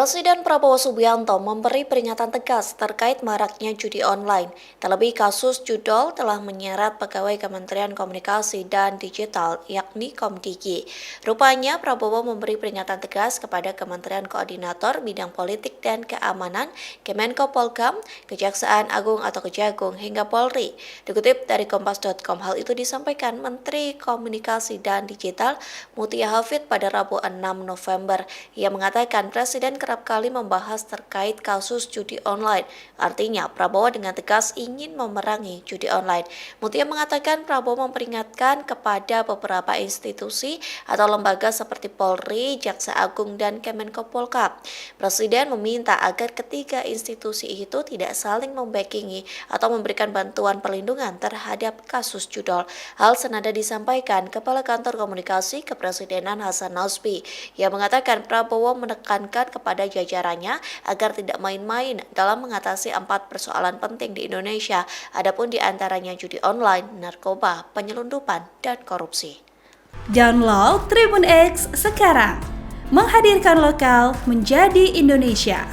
Presiden Prabowo Subianto memberi peringatan tegas terkait maraknya judi online. Terlebih kasus judol telah menyeret pegawai Kementerian Komunikasi dan Digital, yakni Komdigi. Rupanya Prabowo memberi peringatan tegas kepada Kementerian Koordinator Bidang Politik dan Keamanan, Kemenko Polhukam, Kejaksaan Agung atau Kejagung, hingga Polri. Dikutip dari Kompas.com, hal itu disampaikan Menteri Komunikasi dan Digital Mutia Hafid pada Rabu 6 November. Ia mengatakan Presiden kerap kali membahas terkait kasus judi online. Artinya, Prabowo dengan tegas ingin memerangi judi online. Mutia mengatakan Prabowo memperingatkan kepada beberapa institusi atau lembaga seperti Polri, Jaksa Agung, dan Kemenko Polhukam. Presiden meminta agar ketiga institusi itu tidak saling membackingi atau memberikan bantuan perlindungan terhadap kasus judol. Hal senada disampaikan Kepala Kantor Komunikasi Kepresidenan Hasan Nasbi. Ia mengatakan Prabowo menekankan kepada jajarannya agar tidak main-main dalam mengatasi 4 persoalan penting di Indonesia, adapun diantaranya judi online, narkoba, penyelundupan, dan korupsi. Download Tribun X sekarang, menghadirkan lokal menjadi Indonesia.